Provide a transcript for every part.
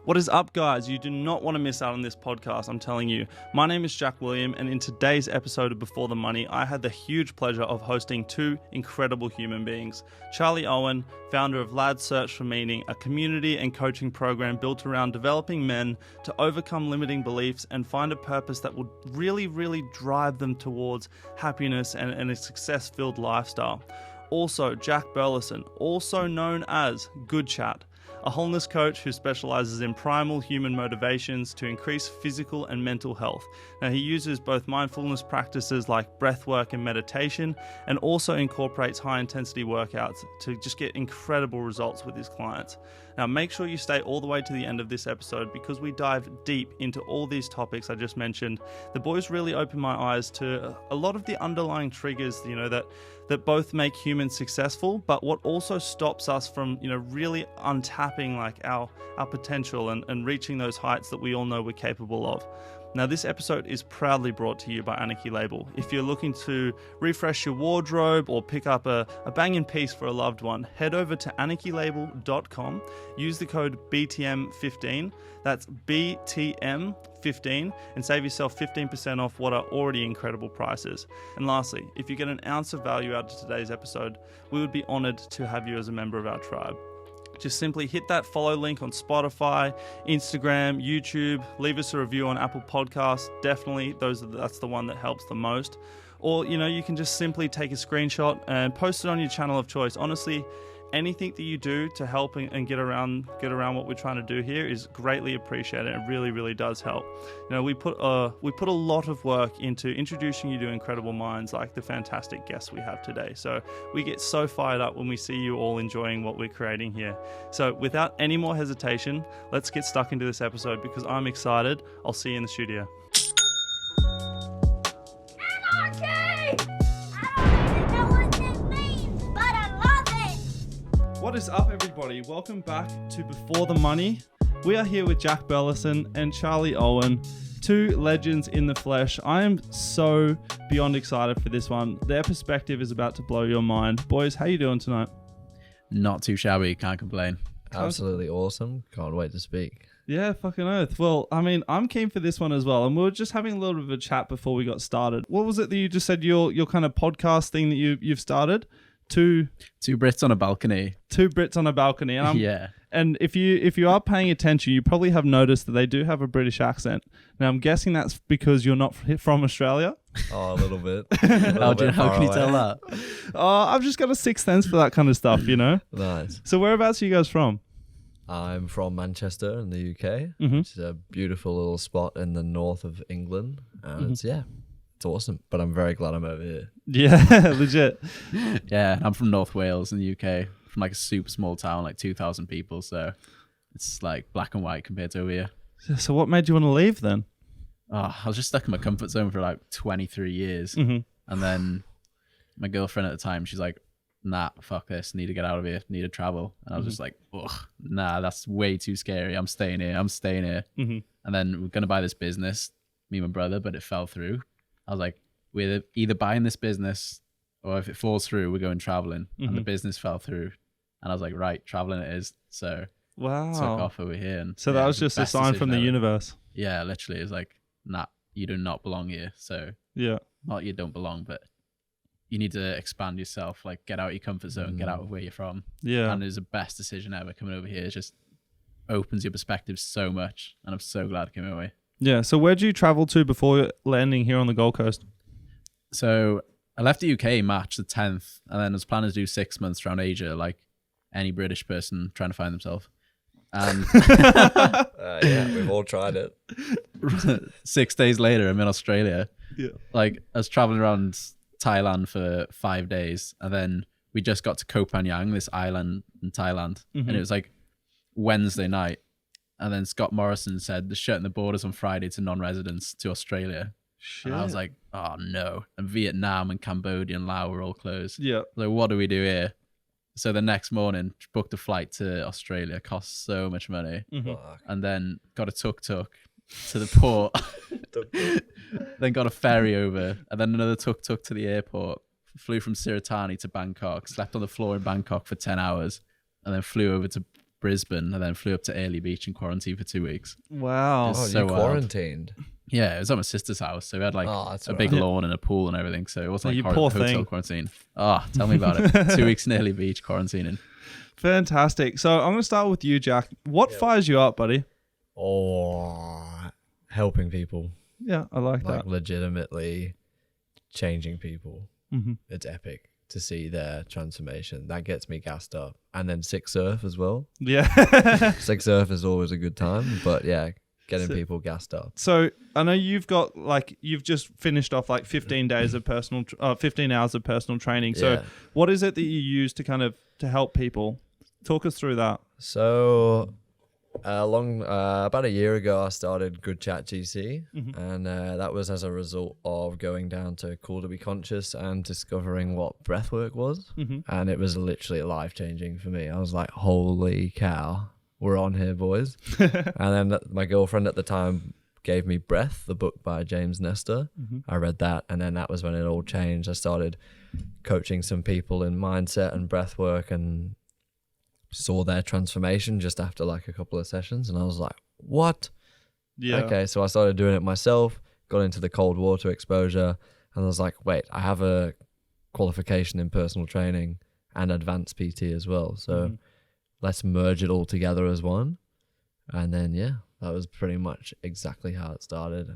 What is up, guys? You do not want to miss out on this podcast, I'm telling you. My name is Jack William, and in today's episode of Before the Money, I had the huge pleasure of hosting two incredible human beings. Charlie Owen, founder of Lads Search for Meaning, a community and coaching program built around developing men to overcome limiting beliefs and find a purpose that will really drive them towards happiness and a success-filled lifestyle. Also, Jack Burlison, also known as Good Chat, a wholeness coach who specializes in primal human motivations to increase physical and mental health. Now, he uses both mindfulness practices like breathwork and meditation, and also incorporates high-intensity workouts to just get incredible results with his clients. Now, make sure you stay all the way to the end of this episode because we dive deep into all these topics I just mentioned. The boys really opened my eyes to a lot of the underlying triggers, that both make humans successful, but what also stops us from, really untapping like our potential and reaching those heights that we all know we're capable of. Now, this episode is proudly brought to you by Anarchy Label. If you're looking to refresh your wardrobe or pick up a banging piece for a loved one, head over to anarchylabel.com, use the code BTM15, that's BTM15, and save yourself 15% off what are already incredible prices. And lastly, if you get an ounce of value out of today's episode, we would be honored to have you as a member of our tribe. Just simply hit that follow link on Spotify, Instagram, YouTube, leave us a review on Apple Podcasts. Definitely, that's the one that helps the most. Or, you can just simply take a screenshot and post it on your channel of choice. Honestly, anything that you do to help and get around what we're trying to do here is greatly appreciated. It really does help. We put a lot of work into introducing you to incredible minds like the fantastic guests we have today. So we get so fired up when we see you all enjoying what we're creating here. So without any more hesitation, let's get stuck into this episode because I'm excited. I'll see you in the studio. What is up, everybody? Welcome back to Before the Money. We are here with Jack Burlison and Charlie Owen, two legends in the flesh. I am so beyond excited for this one. Their perspective is about to blow your mind. Boys, how you doing tonight? Not too shabby, can't complain. Absolutely awesome. Can't wait to speak. Yeah, fucking oath. Well, I'm keen for this one as well. And we were just having a little bit of a chat before we got started. What was it that you just said your kind of podcast thing that you've started? Two Brits on a balcony. Two Brits on a balcony. And yeah. And if you are paying attention, you probably have noticed that they do have a British accent. Now, I'm guessing that's because you're not from Australia. Oh, a little bit. How can you tell that? I've just got a sixth sense for that kind of stuff, Nice. So whereabouts are you guys from? I'm from Manchester in the UK, Mm-hmm. which is a beautiful little spot in the north of England. And it's awesome. But I'm very glad I'm over here. Yeah, legit. Yeah, I'm from North Wales in the UK, from like a super small town, like 2,000 people. So it's like black and white compared to over here. So what made you want to leave then? I was just stuck in my comfort zone for like 23 years. Mm-hmm. And then my girlfriend at the time, she's like, nah, fuck this, need to get out of here, need to travel. And I was just like, ugh, nah, that's way too scary. I'm staying here. Mm-hmm. And then we're going to buy this business, me and my brother, but it fell through. I was like, we're either buying this business or if it falls through, we're going traveling. And the business fell through. And I was like, right, traveling it is. So wow. took off over here. And so that was just a sign from the universe. Yeah, literally. It's like, nah, you do not belong here. So yeah, not you don't belong, but you need to expand yourself, like get out of your comfort zone, get out of where you're from. Yeah. And it was the best decision ever coming over here. It just opens your perspective so much. And I'm so glad I came away. Yeah. So where'd you travel to before landing here on the Gold Coast? So I left the UK March the 10th, and then I was planning to do 6 months around Asia, like any British person trying to find themselves. And yeah, we've all tried it. 6 days later, I'm in Australia. Yeah. Like I was traveling around Thailand for 5 days, and then we just got to Koh Phangan, this island in Thailand, and it was like Wednesday night. And then Scott Morrison said they're shutting the borders on Friday to non-residents to Australia. Shit. And I was like, oh no. And Vietnam and Cambodia and Laos were all closed. Yeah. So what do we do here? So the next morning, booked a flight to Australia, cost so much money. Fuck. And then got a tuk-tuk to the port. Then got a ferry over. And then another tuk-tuk to the airport. Flew from Siratani to Bangkok. Slept on the floor in Bangkok for 10 hours. And then flew over to Brisbane and then flew up to Airlie Beach and quarantined for 2 weeks. Wow. Oh, so you wild. Quarantined. Yeah, it was at my sister's house, so we had like That's a big alright. lawn and a pool and everything. So it wasn't You like poor hotel thing. quarantine. Oh, tell me about it. 2 weeks in Airlie Beach quarantining. Fantastic. So I'm going to start with you, Jack. What fires you up, buddy? Oh, helping people. Yeah, I like Like that. legitimately changing people. Mm-hmm. It's epic to see their transformation. That gets me gassed up. And then sick surf as well. Yeah. Sick surf is always a good time, but yeah, getting So- people gassed up. So I know you've got you've just finished off 15 days of 15 hours of personal training. So Yeah. what is it that you use to help people? Talk us through that. So about a year ago, I started Good Chat GC, and that was as a result of going down to Cool to Be Conscious and discovering what breathwork was, and it was literally life changing for me. I was like, "Holy cow, we're on here, boys!" And then my girlfriend at the time gave me Breath, the book by James Nestor. I read that, and then that was when it all changed. I started coaching some people in mindset and breathwork, and saw their transformation just after like a couple of sessions, and I was like, what? Yeah. Okay, so I started doing it myself, got into the cold water exposure, and I was like, wait, I have a qualification in personal training and advanced PT as well, so let's merge it all together as one. And then yeah, that was pretty much exactly how it started.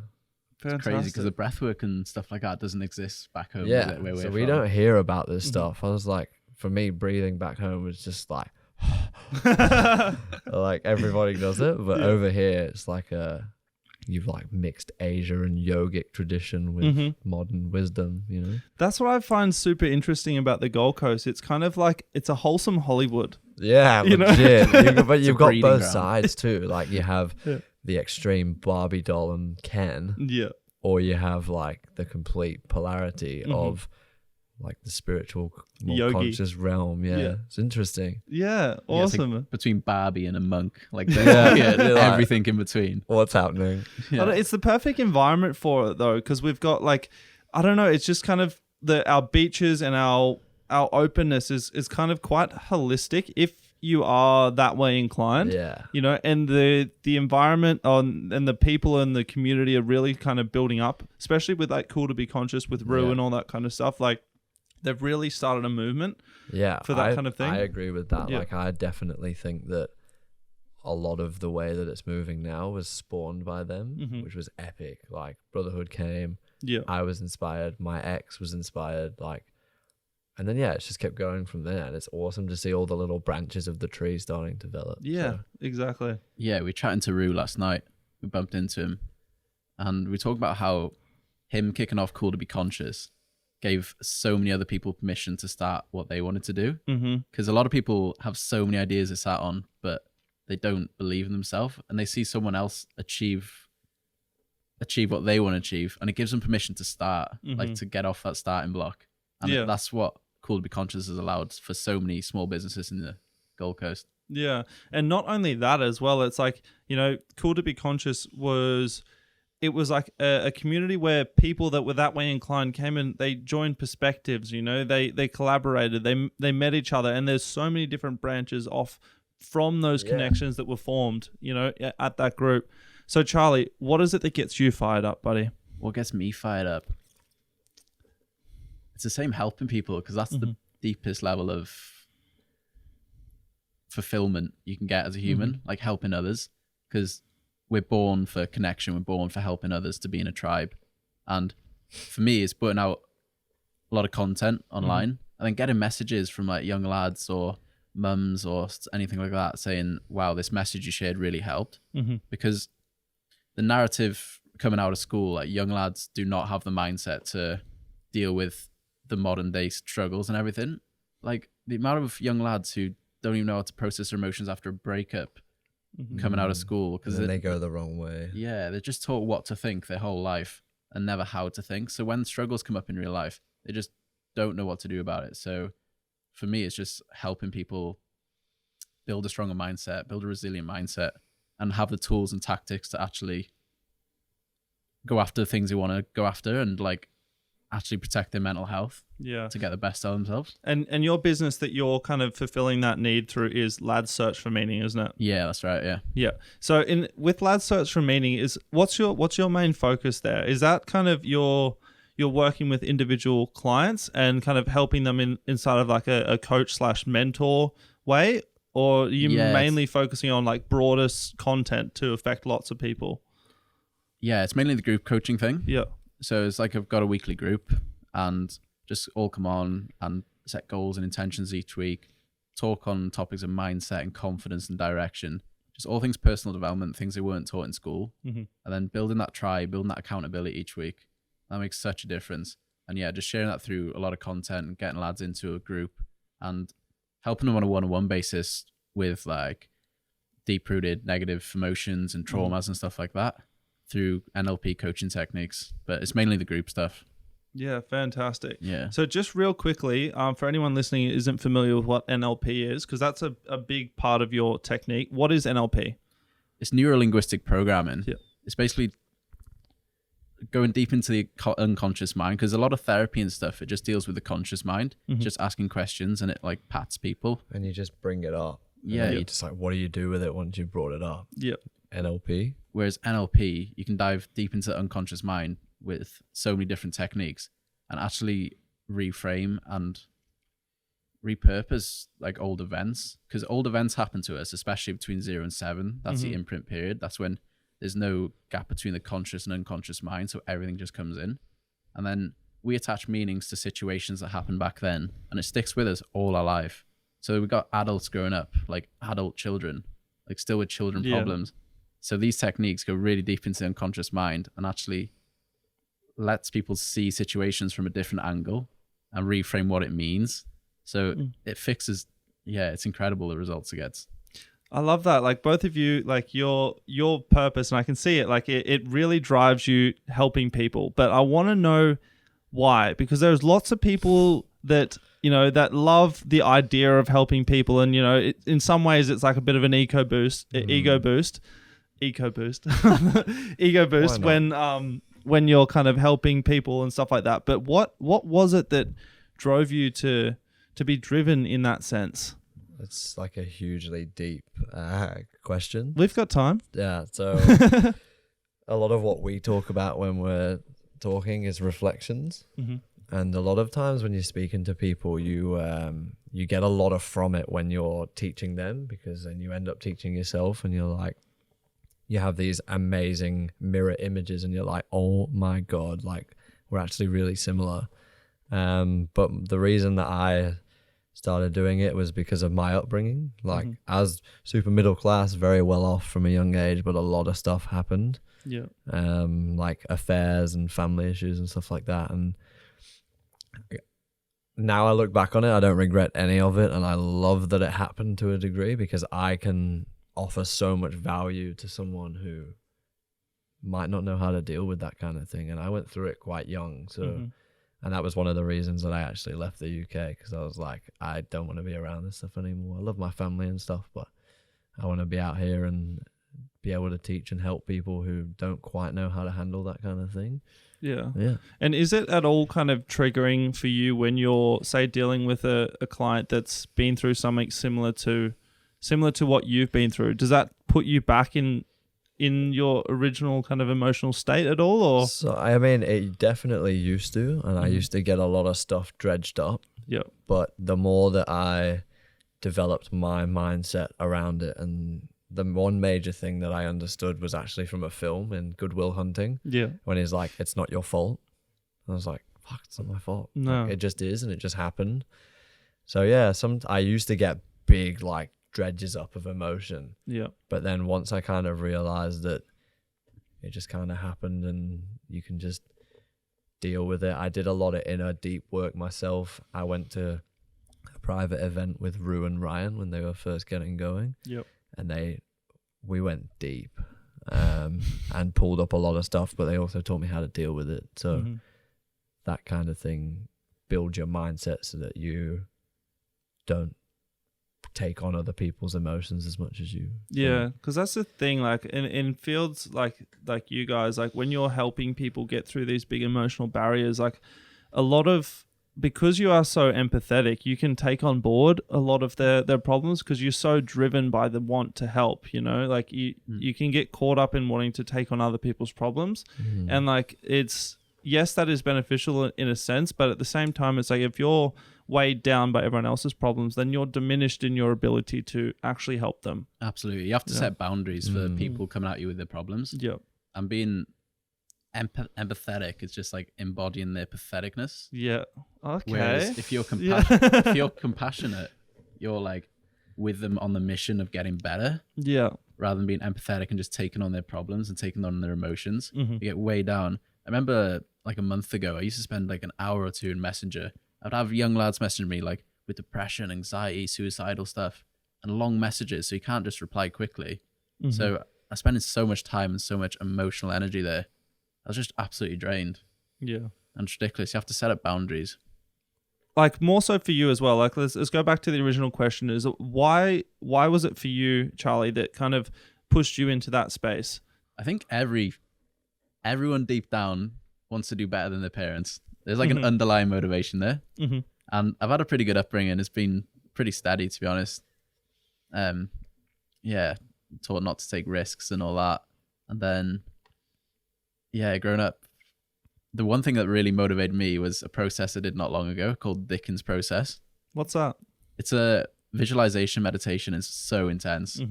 Fantastic. Crazy because the breathwork and stuff like that doesn't exist back home. Yeah, where we're so we from. don't hear about this stuff. I was like, for me, breathing back home was just like like everybody does it, but over here it's like you've like mixed Asia and yogic tradition with modern wisdom, you know. That's what I find super interesting about the Gold Coast. It's kind of like it's a wholesome Hollywood. Yeah, You know? legit. But you've got breeding both ground. sides too. Like you have the extreme Barbie doll and Ken, Yeah. or you have like the complete polarity of like the spiritual, more Yogi. conscious realm. Yeah, it's interesting. Yeah. Yeah, it's like Awesome. between Barbie and a monk, like Yeah, like- everything in between. What's happening? Yeah. It's the perfect environment for it though, because we've got I don't know, it's just kind of our beaches and our openness is kind of quite holistic if you are that way inclined. Yeah. You know, and the environment and the people and the community are really kind of building up, especially with like Cool to Be Conscious with Rue and all that kind of stuff. Like they've really started a movement. Yeah, for that kind of thing. I agree with that. Yeah. Like, I definitely think that a lot of the way that it's moving now was spawned by them, which was epic. Like, Brotherhood came, Yeah. I was inspired, my ex was inspired, like, and then, yeah, it's just kept going from there. And it's awesome to see all the little branches of the tree starting to develop. Yeah, So, exactly. Yeah, we were chatting to Rue last night. We bumped into him, and we talked about how him kicking off Cool to Be Conscious gave so many other people permission to start what they wanted to do. Because a lot of people have so many ideas they sat on, but they don't believe in themselves, and they see someone else achieve what they want to achieve, and it gives them permission to start, like to get off that starting block. And Yeah. that's what Cool to Be Conscious has allowed for so many small businesses in the Gold Coast. Yeah. And not only that as well, it's like, you know, Cool to Be Conscious was like a community where people that were that way inclined came and they joined perspectives, you know, they collaborated, they met each other, and there's so many different branches off from those connections that were formed, you know, at that group. So Charlie, what is it that gets you fired up, buddy? What gets me fired up? It's the same helping people, because that's the deepest level of fulfillment you can get as a human, like helping others, because we're born for connection, we're born for helping others, to be in a tribe. And for me, it's putting out a lot of content online and then getting messages from like young lads or mums or anything like that saying, wow, this message you shared really helped. Because the narrative coming out of school, like young lads do not have the mindset to deal with the modern day struggles and everything. Like the amount of young lads who don't even know how to process their emotions after a breakup coming out of school, because and then they go the wrong way. yeah, they're just taught what to think their whole life and never how to think. So when struggles come up in real life, they just don't know what to do about it. So for me, it's just helping people build a stronger mindset, build a resilient mindset, and have the tools and tactics to actually go after the things they want to go after, and like actually protect their mental health to get the best out of themselves. And your business that you're kind of fulfilling that need through is Lads Search for Meaning, isn't it? Yeah, that's right. Yeah. Yeah. So with Lads Search for Meaning, what's your main focus there? Is that kind of you're working with individual clients and kind of helping them inside of like a coach / mentor way, or are you mainly focusing on like broadest content to affect lots of people? Yeah, it's mainly the group coaching thing. Yeah. So it's like I've got a weekly group and just all come on and set goals and intentions each week, talk on topics of mindset and confidence and direction, just all things personal development, things they weren't taught in school. And then building that tribe, building that accountability each week. That makes such a difference. And yeah, just sharing that through a lot of content and getting lads into a group and helping them on a one-on-one basis with like deep-rooted negative emotions and traumas and stuff like that through NLP coaching techniques. But it's mainly the group stuff. Yeah, fantastic. Yeah. So just real quickly, for anyone listening who isn't familiar with what NLP is, because that's a big part of your technique. What is NLP? It's neuro-linguistic programming. Yeah. It's basically going deep into the unconscious mind, because a lot of therapy and stuff, it just deals with the conscious mind, just asking questions, and it like pats people. And you just bring it up. Yeah. You just like, what do you do with it once you've brought it up? Yeah. NLP. Whereas NLP, you can dive deep into the unconscious mind with so many different techniques and actually reframe and repurpose like old events, because old events happen to us, especially between 0 and 7. That's the imprint period. That's when there's no gap between the conscious and unconscious mind, so everything just comes in. And then we attach meanings to situations that happened back then, and it sticks with us all our life. So we've got adults growing up, like adult children, like still with children problems. So these techniques go really deep into the unconscious mind and actually lets people see situations from a different angle and reframe what it means. So it fixes, it's incredible the results it gets. I love that. Like both of you, like your purpose, and I can see it, like it really drives you helping people. But I want to know why, because there's lots of people that, that love the idea of helping people. And, in some ways it's like a bit of an ego boost when you're kind of helping people and stuff like that. But what was it that drove you to be driven in that sense? It's like a hugely deep question. We've got time. Yeah. So a lot of what we talk about when we're talking is reflections. And a lot of times when you're speaking to people, you get a lot from it when you're teaching them, because then you end up teaching yourself, and you're like, you have these amazing mirror images and you're like, oh my God, like we're actually really similar. But the reason that I started doing it was because of my upbringing. Like as super middle class, very well off from a young age, but a lot of stuff happened. Yeah. Like affairs and family issues and stuff like that. And now I look back on it, I don't regret any of it. And I love that it happened to a degree, because I can offer so much value to someone who might not know how to deal with that kind of thing. And I went through it quite young. So, and that was one of the reasons that I actually left the UK, because I was like, I don't want to be around this stuff anymore. I love my family and stuff, but I want to be out here and be able to teach and help people who don't quite know how to handle that kind of thing. Yeah. Yeah. And is it at all kind of triggering for you when you're, say, dealing with a client that's been through something similar to what you've been through? Does that put you back in your original kind of emotional state at all? Or So, I mean, it definitely used to, and I used to get a lot of stuff dredged up. Yeah. But the more that I developed my mindset around it, and the one major thing that I understood was actually from a film in Good Will Hunting. Yeah. When he's like, it's not your fault. I was like, fuck, it's not my fault. No. Like, it just is, and it just happened. So yeah, I used to get big like dredges up of emotion. Yeah. But then once I kind of realized that it just kind of happened and you can just deal with it. I did a lot of inner deep work myself. I went to a private event with Rue and Ryan when they were first getting going. Yep. And we went deep and pulled up a lot of stuff, but they also taught me how to deal with it. So that kind of thing builds your mindset so that you don't take on other people's emotions as much as you. Yeah, because that's the thing, like in fields like you guys, like when you're helping people get through these big emotional barriers, like because you are so empathetic, you can take on board a lot of their problems because you're so driven by the want to help, like you can get caught up in wanting to take on other people's problems. And like, yes, that is beneficial in a sense, but at the same time, it's like if you're weighed down by everyone else's problems, then you're diminished in your ability to actually help them. Absolutely. You have to set boundaries for people coming at you with their problems. Yeah. And being empathetic is just like embodying their patheticness. Yeah. Okay. Whereas if you're compassionate, you're like with them on the mission of getting better. Yeah. Rather than being empathetic and just taking on their problems and taking on their emotions. You get way down. I remember like a month ago, I used to spend like an hour or two in Messenger. I'd have young lads message me like with depression, anxiety, suicidal stuff, and long messages. So you can't just reply quickly. So I was spending so much time and so much emotional energy there. I was just absolutely drained. Yeah. And it's ridiculous. You have to set up boundaries. Like more so for you as well. Like let's go back to the original question: is why was it for you, Charlie, that kind of pushed you into that space? I think everyone deep down wants to do better than their parents. There's like an underlying motivation there. And I've had a pretty good upbringing. It's been pretty steady, to be honest. Taught not to take risks and all that. And then growing up, the one thing that really motivated me was a process I did not long ago called Dickens process. What's that? It's a visualization meditation. It's so intense.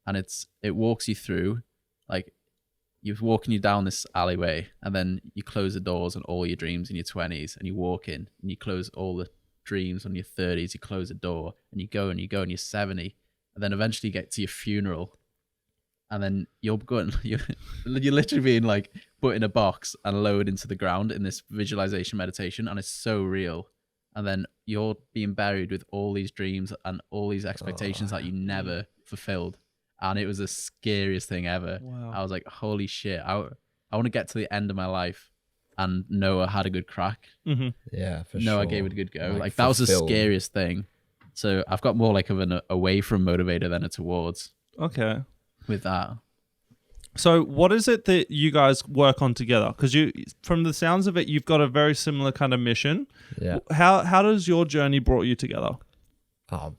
And it walks you through, like you're walking you down this alleyway and then you close the doors on all your dreams in your 20s and you walk in and you close all the dreams on your 30s. You close the door and you go and you're 70 and then eventually you get to your funeral. And then you're literally being like put in a box and lowered into the ground in this visualization meditation, and it's so real. And then you're being buried with all these dreams and all these expectations that you never fulfilled. And it was the scariest thing ever. Wow. I was like, holy shit, I want to get to the end of my life and know I had a good crack. Yeah, for sure. No, I gave it a good go. Like that was the scariest thing. So I've got more like of an away from motivator than a towards. Okay. With that. So what is it that you guys work on together? Because from the sounds of it, you've got a very similar kind of mission. Yeah. How does your journey brought you together? I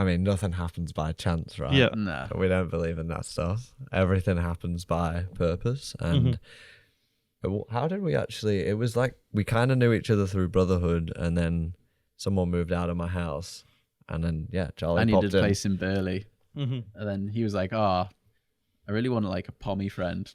mean, nothing happens by chance, right? Yeah. No. We don't believe in that stuff. Everything happens by purpose. And how did we actually... It was like we kind of knew each other through brotherhood, and then someone moved out of my house. And then, Charlie I popped needed a in. place in Burley. And then he was like, I really want like a pommy friend.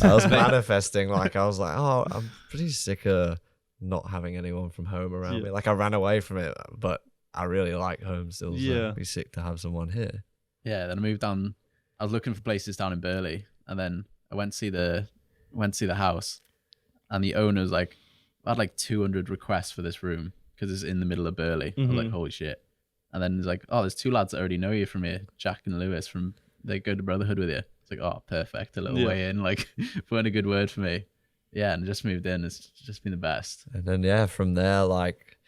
I was manifesting, like I was like, I'm pretty sick of not having anyone from home around me. Like I ran away from it, but I really like home still. So it'd be sick to have someone here. Yeah, then I moved down. I was looking for places down in Burley, and then I went to see the house, and the owner was like, I had like 200 requests for this room because it's in the middle of Burley. I was like, holy shit. And then he's like, there's two lads that already know you from here, Jack and Lewis, they go to Brotherhood with you. It's like, perfect, a little way in, like put in a good word for me. Yeah, and just moved in. It's just been the best. And then from there, like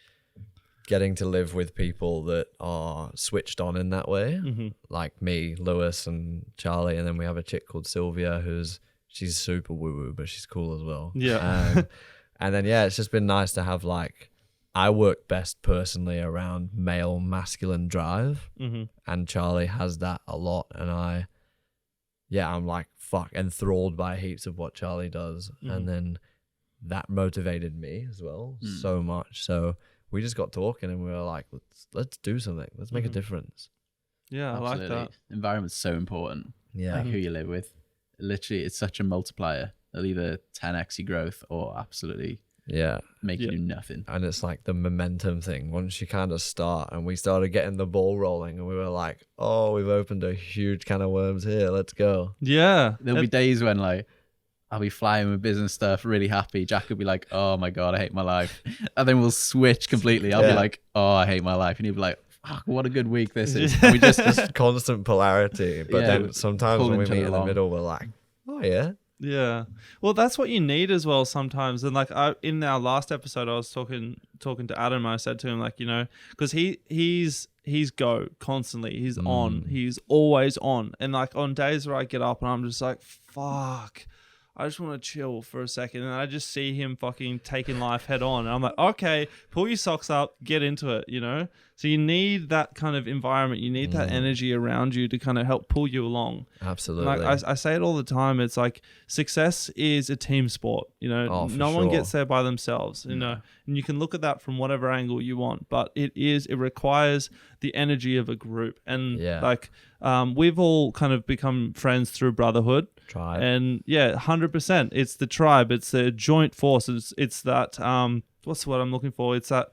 getting to live with people that are switched on in that way, like me, Lewis, and Charlie, and then we have a chick called Sylvia she's super woo woo, but she's cool as well. Yeah. And then it's just been nice to have like, I work best personally around male masculine drive, and Charlie has that a lot, and I'm like enthralled by heaps of what Charlie does, and then that motivated me as well so much. So we just got talking, and we were like, let's do something. Let's make a difference. Yeah, absolutely. I like that. Environment's so important. Yeah, like who you live with. Literally, it's such a multiplier. They'll either 10x your growth or absolutely make you do nothing. And it's like the momentum thing. Once you kind of start, and we started getting the ball rolling, and we were like, we've opened a huge can of worms here. Let's go. Yeah. There'll be days when like I'll be flying with business stuff, really happy. Jack will be like, oh my God, I hate my life. And then we'll switch completely. I'll be like, I hate my life. And he'll be like, fuck, what a good week this is. And we just constant polarity. But then sometimes when we meet in the middle, we're like, oh yeah. Yeah. Well, that's what you need as well sometimes. And like in our last episode, I was talking to Adam, and I said to him, like, because he's go constantly. He's on. He's always on. And like on days where I get up and I'm just like, fuck, I just want to chill for a second. And I just see him fucking taking life head on. And I'm like, okay, pull your socks up, get into it, you know? So you need that kind of environment. You need that energy around you to kind of help pull you along. Absolutely. Like I say it all the time. It's like success is a team sport. You know, no one gets there by themselves, you know, and you can look at that from whatever angle you want, but it requires the energy of a group. And we've all kind of become friends through brotherhood. Tribe. And 100%. It's the tribe. It's the joint force. It's that, what's the word I'm looking for? It's that,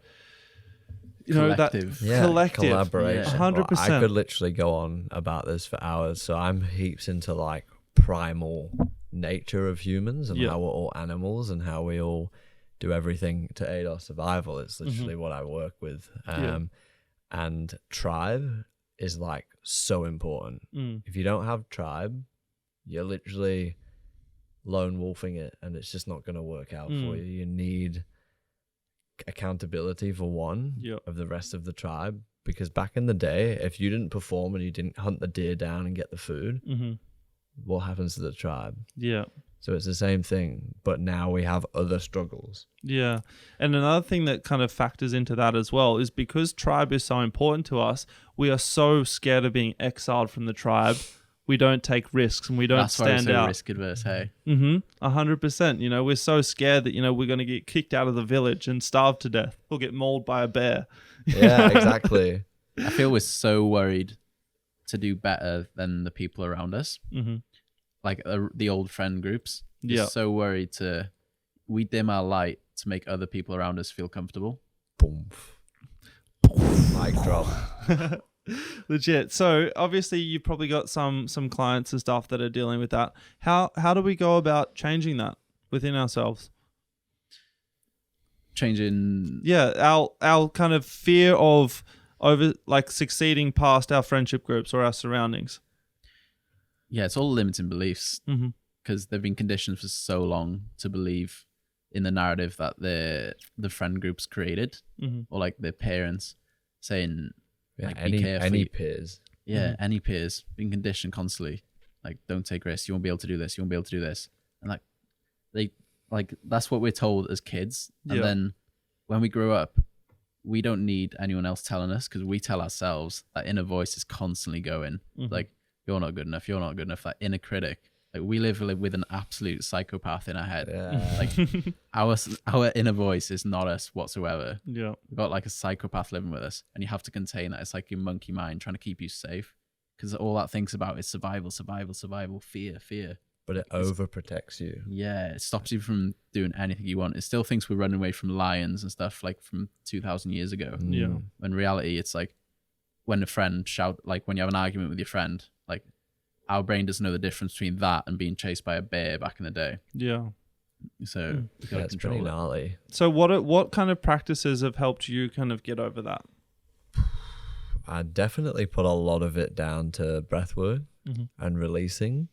you know, collective. that collective collaboration. 100%. I could literally go on about this for hours. So I'm heaps into like primal nature of humans and how we're all animals and how we all do everything to aid our survival. It's literally what I work with. And tribe is like so important. If you don't have tribe, you're literally lone wolfing it and it's just not going to work out for you. You need accountability for one of the rest of the tribe, because back in the day, if you didn't perform and you didn't hunt the deer down and get the food, what happens to the tribe? So it's the same thing, but now we have other struggles. And another thing that kind of factors into that as well is because tribe is so important to us, we are so scared of being exiled from the tribe. We don't take risks and we don't stand out. That's why we're so risk adverse, hey? 100%. You know, we're so scared that, you know, we're going to get kicked out of the village and starve to death or get mauled by a bear. Yeah, exactly. I feel we're so worried to do better than the people around us. Like the old friend groups. We're so worried we dim our light to make other people around us feel comfortable. Boom. Mic drop. Legit. So obviously you've probably got some clients and stuff that are dealing with that. How do we go about changing that within ourselves? Changing our kind of fear of succeeding past our friendship groups or our surroundings. Yeah, it's all limiting beliefs because they've been conditioned for so long to believe in the narrative that the friend groups created or like their parents saying, like, any peers. Yeah, any peers being conditioned constantly. Like, don't take risks. You won't be able to do this. You won't be able to do this. And that's what we're told as kids. And then when we grow up, we don't need anyone else telling us because we tell ourselves. That inner voice is constantly going like, you're not good enough. You're not good enough. That inner critic. Like, we live with an absolute psychopath in our head. Like our inner voice is not us whatsoever. We've got like a psychopath living with us, and you have to contain that. It's like your monkey mind trying to keep you safe, because all that thinks about is survival, fear. But it overprotects you. Yeah, it stops you from doing anything you want. It still thinks we're running away from lions and stuff like from 2,000 years ago. When in reality, it's like when a friend when you have an argument with your friend, like, our brain doesn't know the difference between that and being chased by a bear back in the day. So that's pretty gnarly. So what kind of practices have helped you kind of get over that? I definitely put a lot of it down to breathwork and releasing,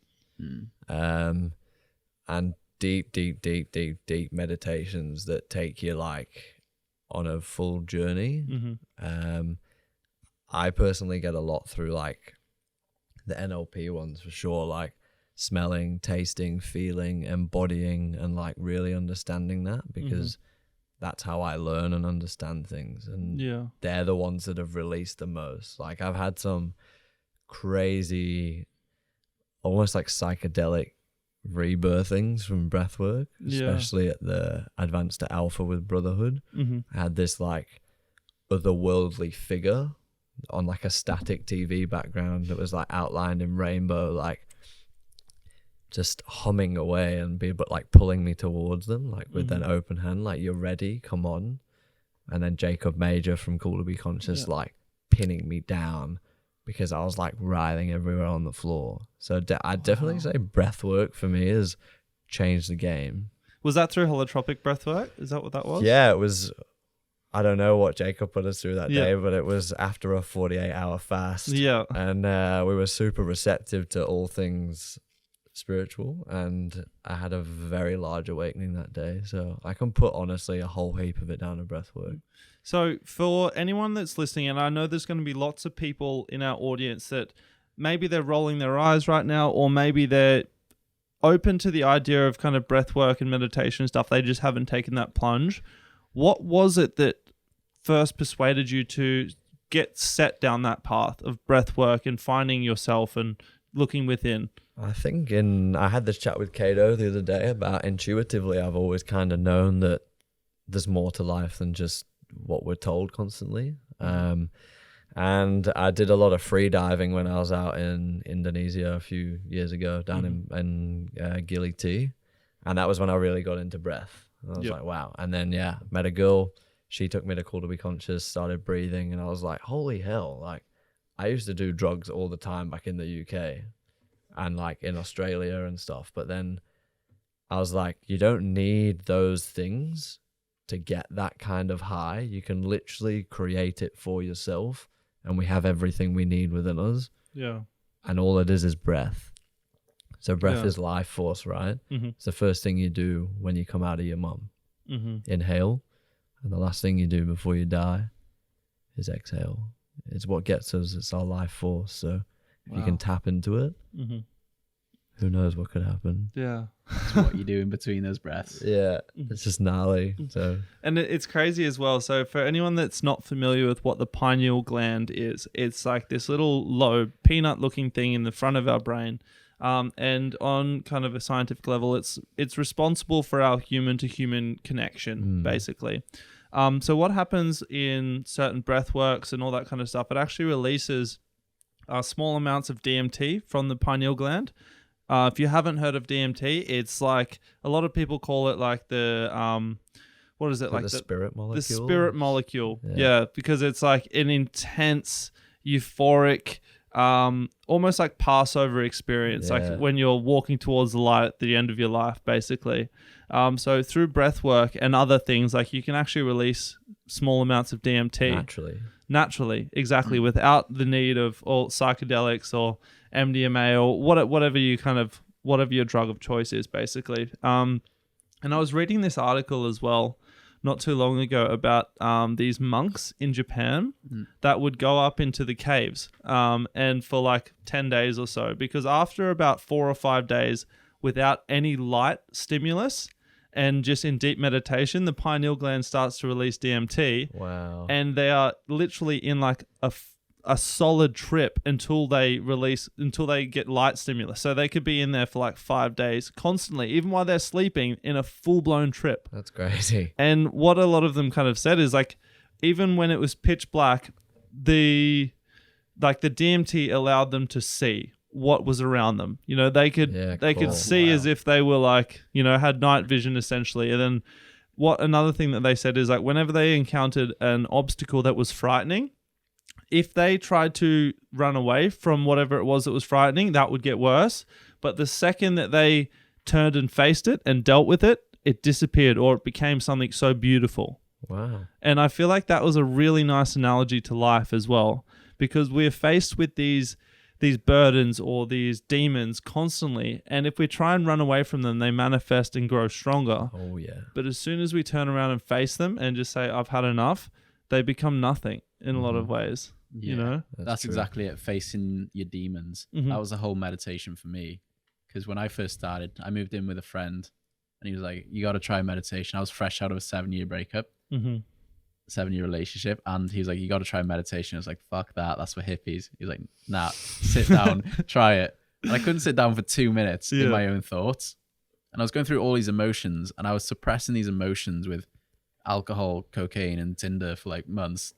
and deep meditations that take you like on a full journey. I personally get a lot through like the NLP ones for sure, like smelling, tasting, feeling, embodying, and like really understanding that, because that's how I learn and understand things. And they're the ones that have released the most. Like, I've had some crazy, almost like psychedelic rebirthings from breathwork, especially at the Advanced to Alpha with Brotherhood. I had this like otherworldly figure on like a static TV background that was like outlined in rainbow, like just humming away but like pulling me towards them, like with an open hand, like, you're ready, come on. And then Jacob Major from Cool to Be Conscious like pinning me down because I was like writhing everywhere on the floor. So I'd definitely say breathwork for me has changed the game. Was that through holotropic breathwork? Is that what that was? Yeah, it was. I don't know what Jacob put us through that day, but it was after a 48-hour fast. And we were super receptive to all things spiritual, and I had a very large awakening that day. So I can put, honestly, a whole heap of it down to breathwork. So for anyone that's listening, and I know there's going to be lots of people in our audience that maybe they're rolling their eyes right now, or maybe they're open to the idea of kind of breath work and meditation and stuff. They just haven't taken that plunge. What was it that first persuaded you to get set down that path of breath work and finding yourself and looking within? I think I had this chat with Kato the other day about intuitively, I've always kind of known that there's more to life than just what we're told constantly. And I did a lot of free diving when I was out in Indonesia a few years ago, down in Gili T. And that was when I really got into breath. I was like, wow. And then, met a girl. She took me to Cool to Be Conscious, started breathing. And I was like, holy hell. Like, I used to do drugs all the time back in the UK and like in Australia and stuff. But then I was like, you don't need those things to get that kind of high. You can literally create it for yourself. And we have everything we need within us. Yeah. And all it is breath. So breath is life force, right? Mm-hmm. It's the first thing you do when you come out of your mum. Mm-hmm. Inhale. And the last thing you do before you die is exhale. It's what gets us. It's our life force. So if you can tap into it, who knows what could happen. Yeah. That's what you do in between those breaths. Yeah. It's just gnarly. So. And it's crazy as well. So for anyone that's not familiar with what the pineal gland is, it's like this little lobe, peanut looking thing in the front of our brain. And on kind of a scientific level, it's responsible for our human to human connection, basically. So what happens in certain breath works and all that kind of stuff, it actually releases small amounts of DMT from the pineal gland. If you haven't heard of DMT, it's like a lot of people call it like the what is it, like the spirit molecule? The spirit molecule. Yeah, because it's like an intense, euphoric, almost like Passover experience, like when you're walking towards the light at the end of your life, basically. So through breath work and other things, like you can actually release small amounts of DMT naturally, exactly, without the need of all psychedelics or MDMA or whatever your drug of choice is, basically. And I was reading this article as well not too long ago about these monks in Japan that would go up into the caves and for like 10 days or so, because after about 4 or 5 days without any light stimulus and just in deep meditation, the pineal gland starts to release DMT. Wow. And they are literally in like a solid trip until they get light stimulus. So they could be in there for like 5 days constantly, even while they're sleeping, in a full-blown trip. That's crazy. And what a lot of them kind of said is like, even when it was pitch black, the DMT allowed them to see what was around them. You know, they could see as if they were like, you know, had night vision essentially. And then another thing that they said is like, whenever they encountered an obstacle that was frightening, if they tried to run away from whatever it was that was frightening, that would get worse. But the second that they turned and faced it and dealt with it, it disappeared, or it became something so beautiful. Wow. And I feel like that was a really nice analogy to life as well, because we're faced with these burdens or these demons constantly. And if we try and run away from them, they manifest and grow stronger. Oh, yeah. But as soon as we turn around and face them and just say, I've had enough, they become nothing in a lot of ways. Yeah, you know, that's exactly it. Facing your demons. That was a whole meditation for me. Because when I first started, I moved in with a friend and he was like, you got to try meditation. I was fresh out of a 7-year breakup, 7-year relationship. And he was like, you got to try meditation. I was like, fuck that. That's for hippies. He was like, nah, sit down, try it. And I couldn't sit down for 2 minutes in my own thoughts. And I was going through all these emotions and I was suppressing these emotions with alcohol, cocaine, and Tinder for like months.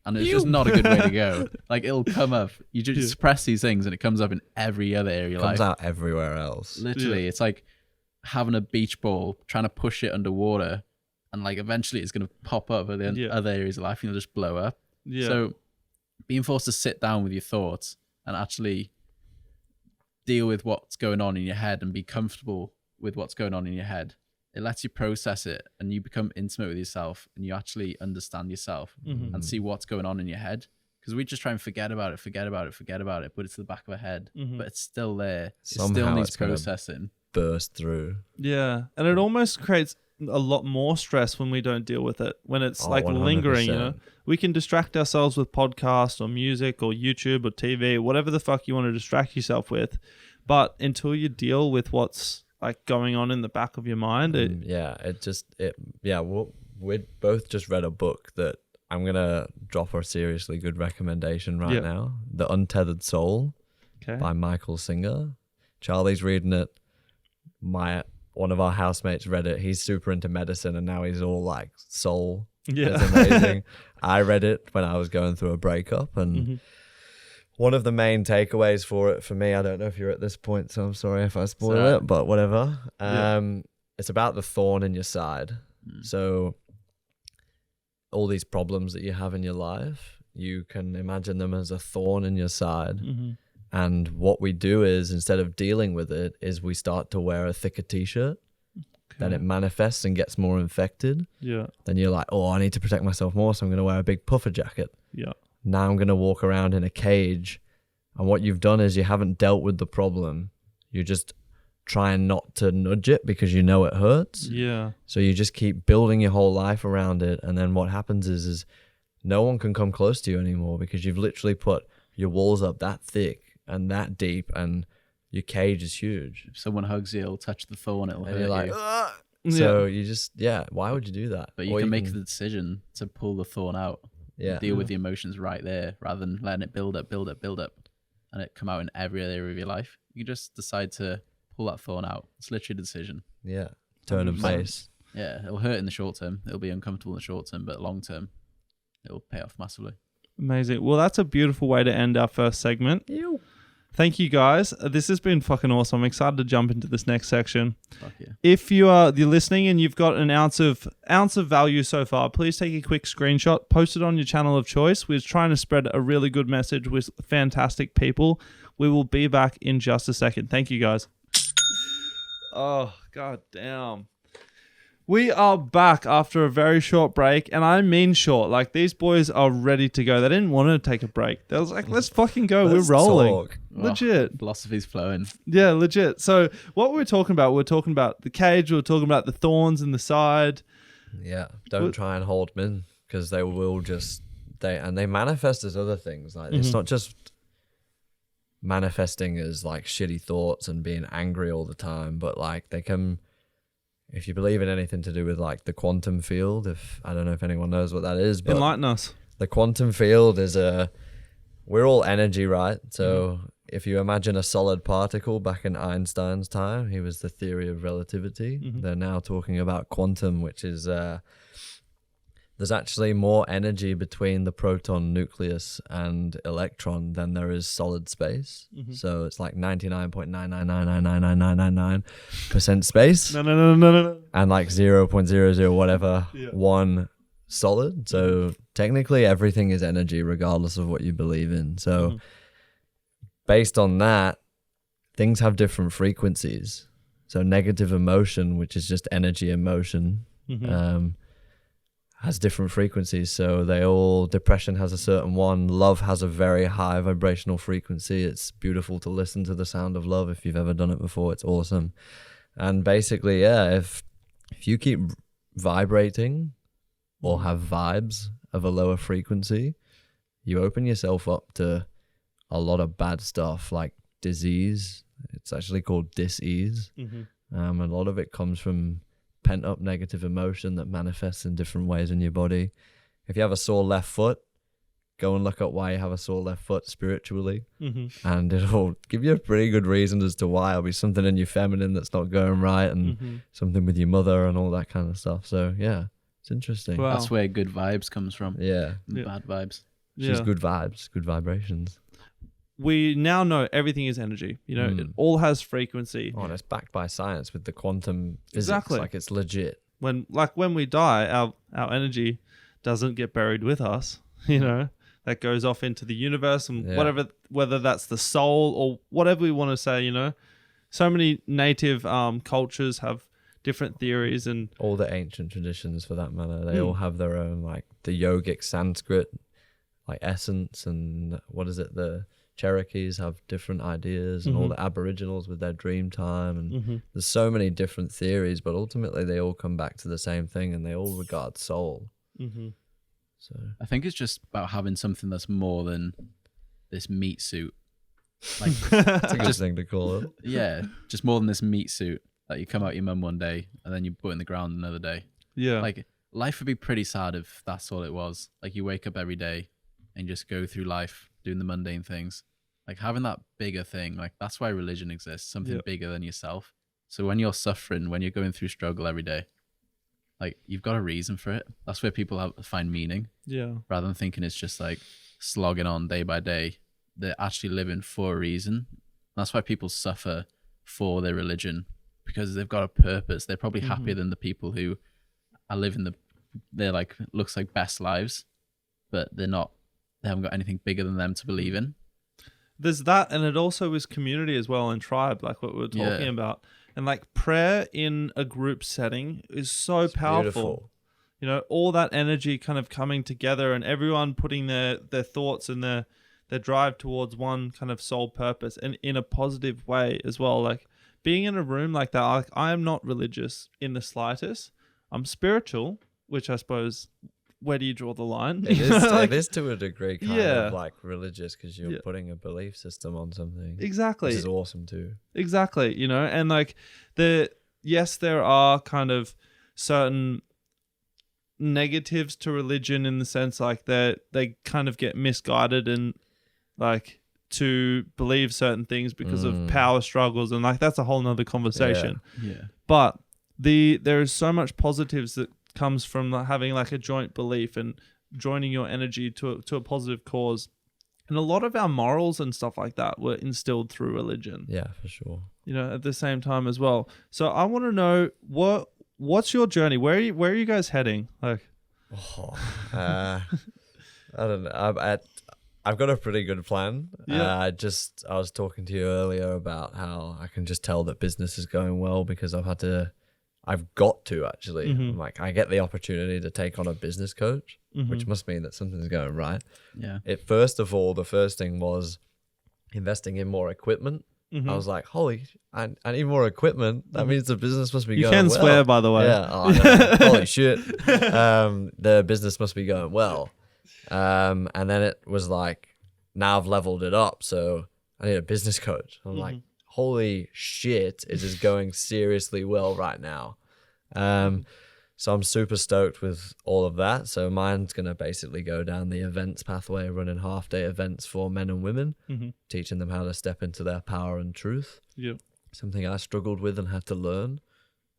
And it's just not a good way to go. Like, it'll come up. You just suppress these things and it comes up in every other area of your life. Comes out everywhere else. Literally. It's like having a beach ball, trying to push it underwater. And like eventually it's going to pop up at the other areas of life and you'll just blow up. Yeah. So being forced to sit down with your thoughts and actually deal with what's going on in your head and be comfortable with what's going on in your head, it lets you process it and you become intimate with yourself and you actually understand yourself and see what's going on in your head. Because we just try and forget about it, but it's the back of our head. But it's still there. Somehow it still needs processing. Burst through. Yeah. And it almost creates a lot more stress when we don't deal with it. When it's like 100%. Lingering, you know. We can distract ourselves with podcasts or music or YouTube or TV, whatever the fuck you want to distract yourself with. But until you deal with what's like going on in the back of your mind? We both just read a book that I'm gonna drop a seriously good recommendation right now. The Untethered Soul by Michael Singer. Charlie's reading it. One of our housemates read it. He's super into medicine and now he's all like soul. Yeah. It's amazing. I read it when I was going through a breakup, and one of the main takeaways for it for me, I don't know if you're at this point, so I'm sorry if I spoil it, but whatever. It's about the thorn in your side. So all these problems that you have in your life, you can imagine them as a thorn in your side. And what we do is, instead of dealing with it, is we start to wear a thicker t-shirt. Then it manifests and gets more infected. Yeah. Then you're like, oh, I need to protect myself more, so I'm going to wear a big puffer jacket. Yeah. Now I'm going to walk around in a cage. And what you've done is you haven't dealt with the problem. You're just trying not to nudge it because you know it hurts. Yeah. So you just keep building your whole life around it. And then what happens is no one can come close to you anymore because you've literally put your walls up that thick and that deep, and your cage is huge. If someone hugs you, it'll touch the thorn, it'll hurt You're like, you. So you just, why would you do that? But you can make the decision to pull the thorn out. Deal with the emotions right there, rather than letting it build up, and it come out in every area of your life. You can just decide to pull that thorn out. It's literally a decision. Yeah. Turn and face. Yeah, it'll hurt in the short term. It'll be uncomfortable in the short term, but long term, it'll pay off massively. Amazing. Well, that's a beautiful way to end our first segment. Ew. Thank you, guys. This has been fucking awesome. I'm excited to jump into this next section. Fuck yeah. If you're listening and you've got an ounce of value so far, please take a quick screenshot, post it on your channel of choice. We're trying to spread a really good message with fantastic people. We will be back in just a second. Thank you, guys. Oh, god damn. We are back after a very short break, and I mean short. Like, these boys are ready to go. They didn't want to take a break. They was like, let's fucking go. We're rolling. Talk. Legit. Philosophy's flowing. Yeah, legit. So what we're talking about the cage, we're talking about the thorns in the side. Yeah. Don't try and hold them in, because they will they manifest as other things. Like, it's not just manifesting as like shitty thoughts and being angry all the time, but like they can... If you believe in anything to do with like the quantum field, I don't know if anyone knows what that is, but Enlighten us. The quantum field is we're all energy, right? So if you imagine a solid particle back in Einstein's time, he was the theory of relativity. They're now talking about quantum, which is there's actually more energy between the proton nucleus and electron than there is solid space. So it's like 99.9999999% space. No. And like 0.00 whatever, one solid. So technically everything is energy regardless of what you believe in. So based on that, things have different frequencies. So negative emotion, which is just energy in motion, has different frequencies. So depression has a certain one. Love has a very high vibrational frequency. It's beautiful to listen to the sound of love. If you've ever done it before, it's awesome. And basically, if you keep vibrating or have vibes of a lower frequency, you open yourself up to a lot of bad stuff like disease. It's actually called dis-ease. A lot of it comes from pent up negative emotion that manifests in different ways in your body. If you have a sore left foot, go and look up why you have a sore left foot spiritually, and it'll give you a pretty good reason as to why. It'll be something in your feminine that's not going right, and something with your mother and all that kind of stuff. So yeah, it's interesting. Wow. That's where good vibes comes from. Yeah. Bad vibes. She's good vibes, good vibrations. We now know everything is energy. You know, it all has frequency. Oh, and it's backed by science with the quantum physics. Exactly. Like, it's legit. When we die, our energy doesn't get buried with us. You know, that goes off into the universe and whether that's the soul or whatever we want to say. You know, so many native cultures have different theories, and all the ancient traditions, for that matter, they all have their own, like the yogic Sanskrit, like essence, and what is it, the Cherokees have different ideas, and all the Aboriginals with their dream time, and there's so many different theories, but ultimately they all come back to the same thing, and they all regard soul. So I think it's just about having something that's more than this meat suit. Like, it's a good thing to call it. yeah, just more than this meat suit. That you come out your mum one day and then you put in the ground another day. Yeah. Like life would be pretty sad if that's all it was. Like you wake up every day and just go through life doing the mundane things. Like having that bigger thing, like that's why religion exists, something bigger than yourself. So when you're suffering, when you're going through struggle every day, like you've got a reason for it. That's where people find meaning. Yeah. Rather than thinking it's just like slogging on day by day. They're actually living for a reason. That's why people suffer for their religion, because they've got a purpose. They're probably happier than the people who are living they're like, looks like best lives, but they haven't got anything bigger than them to believe in. There's that, and it also is community as well, and tribe, like what we were talking about. And like prayer in a group setting is so powerful. Beautiful. You know, all that energy kind of coming together and everyone putting their thoughts and their drive towards one kind of sole purpose, and in a positive way as well. Like being in a room like that, like I am not religious in the slightest. I'm spiritual, which I suppose, where do you draw the line? It is to a degree kind of like religious, because you're putting a belief system on something. Exactly. Which is awesome too. Exactly. You know, and like there are kind of certain negatives to religion in the sense like they kind of get misguided and like to believe certain things because of power struggles, and like that's a whole nother conversation. Yeah. But there is so much positives that comes from having like a joint belief and joining your energy to a positive cause. And a lot of our morals and stuff like that were instilled through religion. Yeah, for sure. You know, at the same time as well. So I want to know what's your journey? Where are you guys heading? Like, I don't know. I've got a pretty good plan. Yeah. I was talking to you earlier about how I can just tell that business is going well because I've got to actually. Like I get the opportunity to take on a business coach, which must mean that something's going right. Yeah. The first thing was investing in more equipment. I was like, I need more equipment. That means the business must be going well. You can swear, by the way. Yeah. Oh, no. Holy shit. The business must be going well. And then it was like, now I've leveled it up, so I need a business coach. I'm like, holy shit, it is going seriously well right now. So I'm super stoked with all of that. So mine's going to basically go down the events pathway, running half-day events for men and women, teaching them how to step into their power and truth. Yep. Something I struggled with and had to learn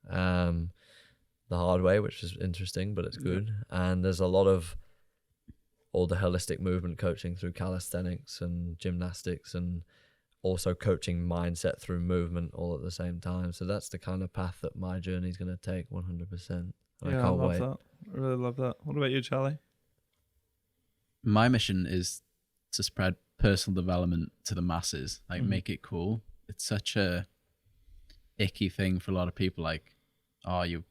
the hard way, which is interesting, but it's good. And there's a lot of all the holistic movement coaching through calisthenics and gymnastics, and also coaching mindset through movement all at the same time. So that's the kind of path that my journey is going to take 100%. I can't wait. That. I really love that. What about you, Charlie? My mission is to spread personal development to the masses, like make it cool. It's such a icky thing for a lot of people, like, oh, you're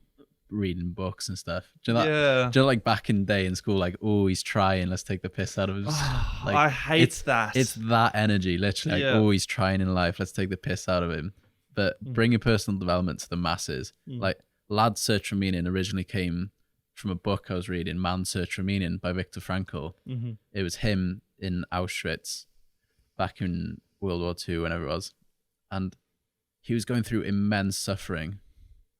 reading books and stuff. Do you know, like back in the day in school, like, oh, he's trying, let's take the piss out of him. Like, I hate that. It's that energy, literally. Like, oh, he's trying in life, let's take the piss out of him. But bringing personal development to the masses, like, Lad's Search for Meaning originally came from a book I was reading, Man's Search for Meaning by Viktor Frankl. It was him in Auschwitz back in World War II, whenever it was. And he was going through immense suffering.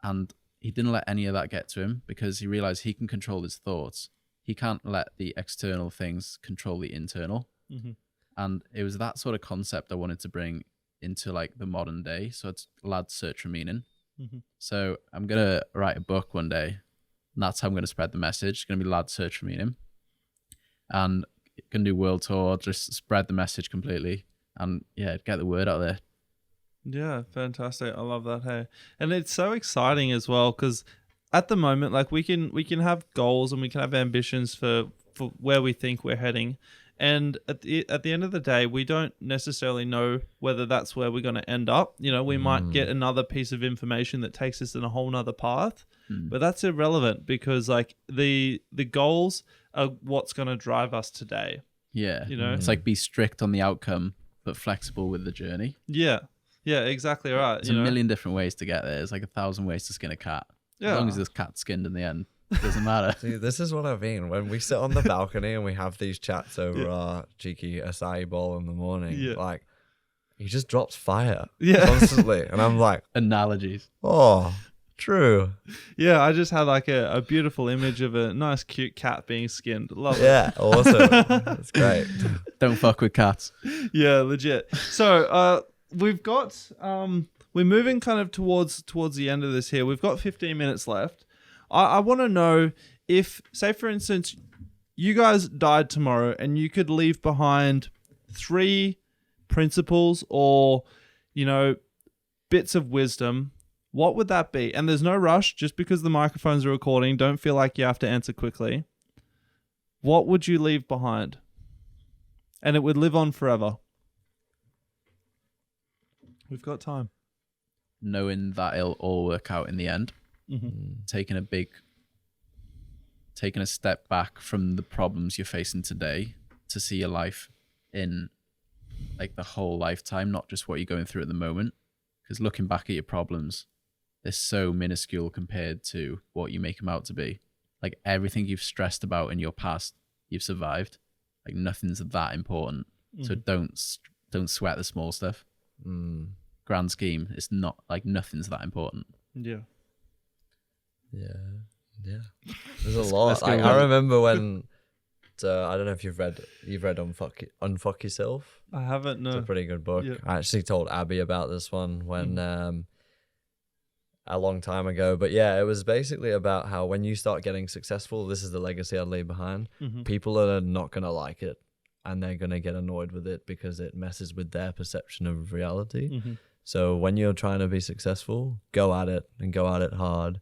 And he didn't let any of that get to him because he realized he can control his thoughts. He can't let the external things control the internal. And it was that sort of concept I wanted to bring into like the modern day. So it's Lad's Search for Meaning. So I'm going to write a book one day, and that's how I'm going to spread the message. It's going to be Lad's Search for Meaning. And going to do world tour, just spread the message completely, and get the word out there. Yeah, fantastic. I love that. Hey, and it's so exciting as well, because at the moment, like we can have goals and we can have ambitions for where we think we're heading. And at the end of the day, we don't necessarily know whether that's where we're going to end up. You know, we might get another piece of information that takes us in a whole nother path, but that's irrelevant because like the goals are what's going to drive us today. Yeah. You know, it's like be strict on the outcome, but flexible with the journey. Yeah. Yeah, exactly right. There's a million different ways to get there. There's like 1,000 ways to skin a cat. Yeah. As long as this cat's skinned in the end. It doesn't matter. See, this is what I mean. When we sit on the balcony and we have these chats over our cheeky acai bowl in the morning, like he just drops fire Yeah. constantly. And I'm like, Analogies. oh, true. Yeah, I just had like a beautiful image of a nice, cute cat being skinned. Love it. Yeah, awesome. That's great. Don't fuck with cats. Yeah, legit. So we've got we're moving kind of towards the end of this here. We've got 15 minutes left. I want to know if, say for instance, you guys died tomorrow and you could leave behind 3 principles or, bits of wisdom, what would that be? And there's no rush, just because the microphones are recording. Don't feel like you have to answer quickly. What would you leave behind? And it would live on forever. We've got time. Knowing that it'll all work out in the end. Mm-hmm. Taking a step back from the problems you're facing today to see your life in like the whole lifetime, not just what you're going through at the moment. Because looking back at your problems, they're so minuscule compared to what you make them out to be. Like everything you've stressed about in your past, you've survived. Like nothing's that important. So don't sweat the small stuff. Grand scheme, it's not like nothing's that important. Yeah. There's a lot. Like, I remember when. I don't know if you've read Unfuck Yourself. I haven't. No. It's a pretty good book. Yeah. I actually told Abby about this one when a long time ago. But yeah, it was basically about how when you start getting successful, this is the legacy I'd leave behind. People are not gonna like it, and they're gonna get annoyed with it because it messes with their perception of reality. So when you're trying to be successful, go at it and go at it hard.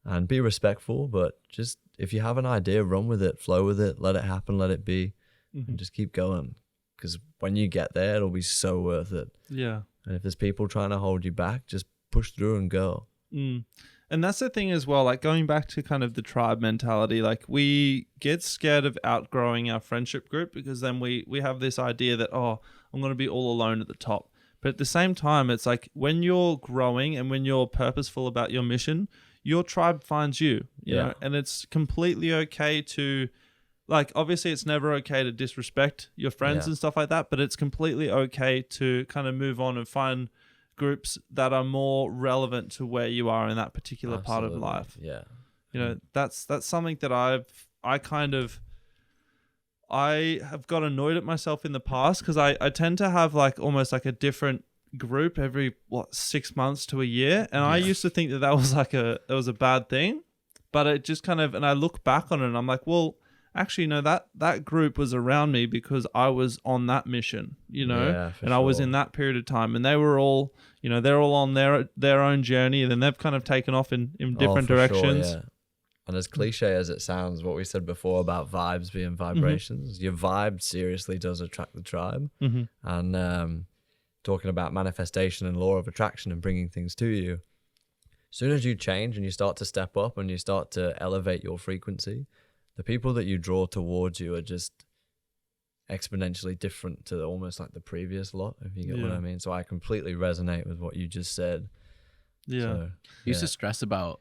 And be respectful, but just if you have an idea, run with it, flow with it, let it happen, let it be, and just keep going. Because when you get there, it'll be so worth it. Yeah. And if there's people trying to hold you back, just push through and go. And that's the thing as well, like going back to kind of the tribe mentality, like we get scared of outgrowing our friendship group because then we have this idea that, oh, I'm going to be all alone at the top. But at the same time, it's like when you're growing and when you're purposeful about your mission, your tribe finds you, you know, and it's completely okay to, like, obviously it's never okay to disrespect your friends and stuff like that, but it's completely okay to kind of move on and find groups that are more relevant to where you are in that particular part of life. Yeah. You know, that's something that I have got annoyed at myself in the past because I tend to have like almost like a different group every 6 months to a year, and I used to think that was like that was a bad thing, but it just kind of, and I look back on it and I'm like, well, actually no, that group was around me because I was on that mission, you know, and I was in that period of time, and they were all, you know, they're all on their own journey, and then they've kind of taken off in different directions. Sure, yeah. And as cliche as it sounds, what we said before about vibes being vibrations, your vibe seriously does attract the tribe. And talking about manifestation and law of attraction and bringing things to you, as soon as you change and you start to step up and you start to elevate your frequency, the people that you draw towards you are just exponentially different to almost like the previous lot, if you get what I mean. So I completely resonate with what you just said. You used to stress about,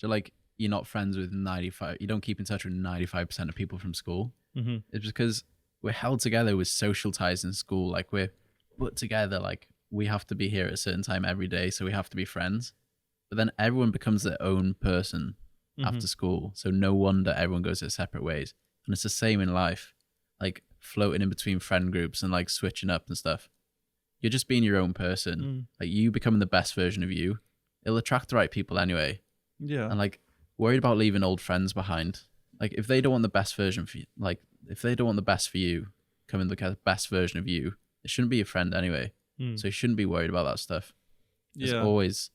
like, you're not friends with 95, you don't keep in touch with 95% of people from school. It's because we're held together with social ties in school. Like, we're put together, like we have to be here at a certain time every day, so we have to be friends. But then everyone becomes their own person after school, so no wonder everyone goes their separate ways. And it's the same in life, like floating in between friend groups and like switching up and stuff. You're just being your own person. Like, you becoming the best version of you, it'll attract the right people anyway. And like, worried about leaving old friends behind, like if they don't want the best version for you, like if they don't want the best for you, coming the best version of you, it shouldn't be your friend anyway. So you shouldn't be worried about that stuff. There's always